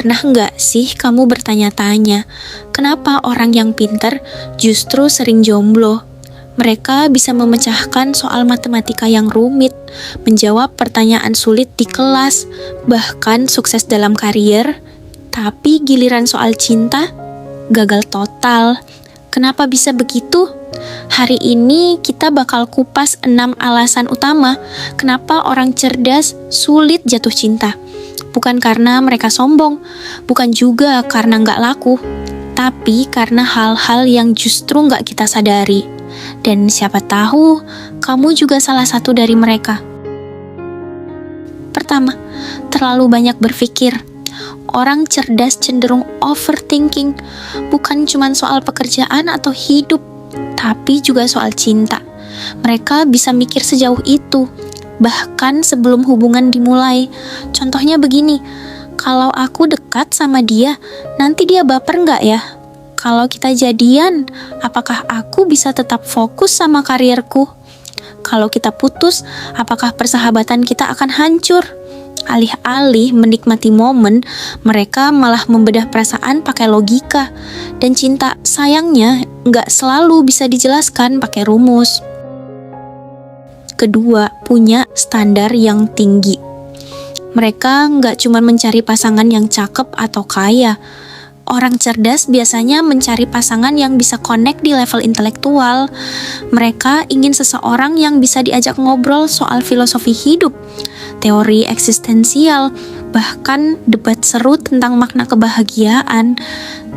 Pernah nggak sih kamu bertanya-tanya, kenapa orang yang pintar justru sering jomblo? Mereka bisa memecahkan soal matematika yang rumit, menjawab pertanyaan sulit di kelas, bahkan sukses dalam karier, tapi giliran soal cinta, gagal total. Kenapa bisa begitu? Hari ini kita bakal kupas 6 alasan utama kenapa orang cerdas sulit jatuh cinta. Bukan karena mereka sombong, bukan juga karena nggak laku, tapi karena hal-hal yang justru nggak kita sadari. Dan siapa tahu, kamu juga salah satu dari mereka. Pertama, terlalu banyak berpikir. Orang cerdas cenderung overthinking, bukan cuma soal pekerjaan atau hidup, tapi juga soal cinta. Mereka bisa mikir sejauh itu, bahkan sebelum hubungan dimulai. Contohnya begini, kalau aku dekat sama dia, nanti dia baper nggak ya? Kalau kita jadian, apakah aku bisa tetap fokus sama karierku? Kalau kita putus, apakah persahabatan kita akan hancur? Alih-alih menikmati momen, mereka malah membedah perasaan pakai logika. Dan cinta, sayangnya, nggak selalu bisa dijelaskan pakai rumus. Kedua, punya standar yang tinggi. Mereka nggak cuma mencari pasangan yang cakep atau kaya. Orang cerdas biasanya mencari pasangan yang bisa connect di level intelektual. Mereka ingin seseorang yang bisa diajak ngobrol soal filosofi hidup, teori eksistensial, bahkan debat seru tentang makna kebahagiaan.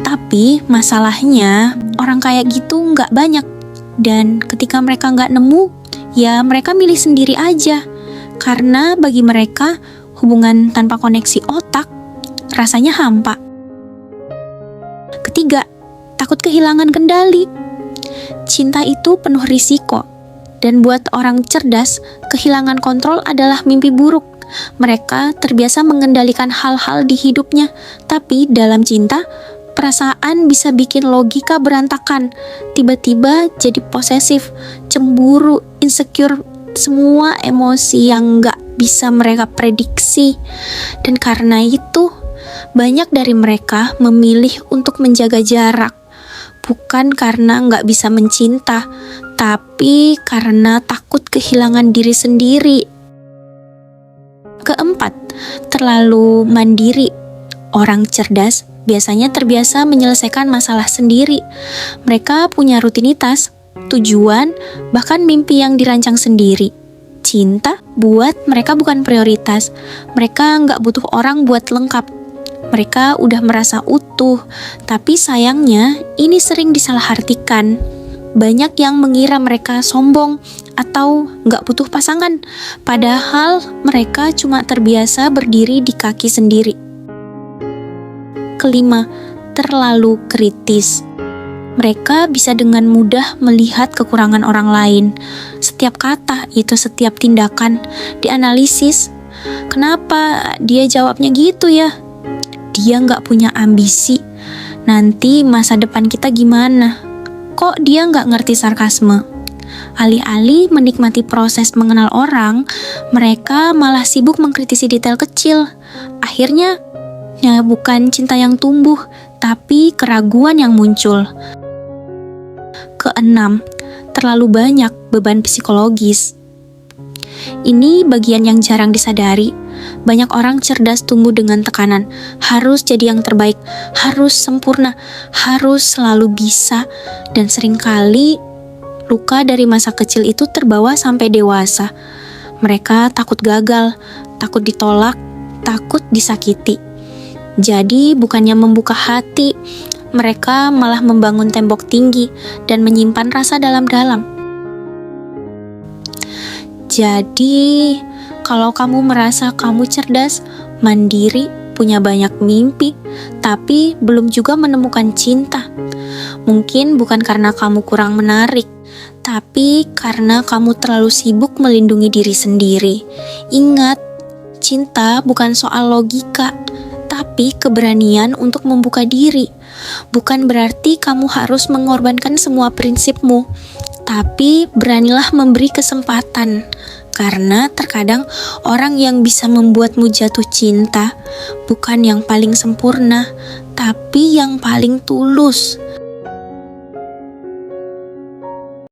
Tapi masalahnya, orang kayak gitu nggak banyak. Dan ketika mereka nggak nemu, ya mereka milih sendiri aja. Karena bagi mereka, hubungan tanpa koneksi otak rasanya hampa. Ketiga, takut kehilangan kendali. Cinta itu penuh risiko. Dan buat orang cerdas, kehilangan kontrol adalah mimpi buruk. Mereka terbiasa mengendalikan hal-hal di hidupnya. Tapi dalam cinta, perasaan bisa bikin logika berantakan. Tiba-tiba jadi posesif, cemburu, insecure, semua emosi yang gak bisa mereka prediksi. Dan karena itu, banyak dari mereka memilih untuk menjaga jarak. Bukan karena gak bisa mencinta, tapi karena takut kehilangan diri sendiri. Keempat, terlalu mandiri. Orang cerdas biasanya terbiasa menyelesaikan masalah sendiri. Mereka punya rutinitas, tujuan, bahkan mimpi yang dirancang sendiri. Cinta buat mereka bukan prioritas. Mereka nggak butuh orang buat lengkap. Mereka udah merasa utuh, tapi sayangnya ini sering disalahartikan. Banyak yang mengira mereka sombong atau nggak butuh pasangan, padahal mereka cuma terbiasa berdiri di kaki sendiri. Kelima, terlalu kritis. Mereka bisa dengan mudah melihat kekurangan orang lain. Setiap kata, itu setiap tindakan, dianalisis. Kenapa dia jawabnya gitu ya? Dia nggak punya ambisi. Nanti masa depan kita gimana? Kok dia nggak ngerti sarkasme? Alih-alih menikmati proses mengenal orang, mereka malah sibuk mengkritisi detail kecil. Akhirnya, ya bukan cinta yang tumbuh, tapi keraguan yang muncul. Keenam, terlalu banyak beban psikologis. Ini bagian yang jarang disadari. Banyak orang cerdas tumbuh dengan tekanan, harus jadi yang terbaik, harus sempurna, harus selalu bisa, dan seringkali luka dari masa kecil itu terbawa sampai dewasa. Mereka takut gagal, takut ditolak, takut disakiti. Jadi bukannya membuka hati, mereka malah membangun tembok tinggi dan menyimpan rasa dalam-dalam. Jadi, kalau kamu merasa kamu cerdas, mandiri, punya banyak mimpi, tapi belum juga menemukan cinta, mungkin bukan karena kamu kurang menarik, tapi karena kamu terlalu sibuk melindungi diri sendiri. Ingat, cinta bukan soal logika, tapi keberanian untuk membuka diri. Bukan berarti kamu harus mengorbankan semua prinsipmu, tapi beranilah memberi kesempatan. Karena terkadang orang yang bisa membuatmu jatuh cinta bukan yang paling sempurna, tapi yang paling tulus.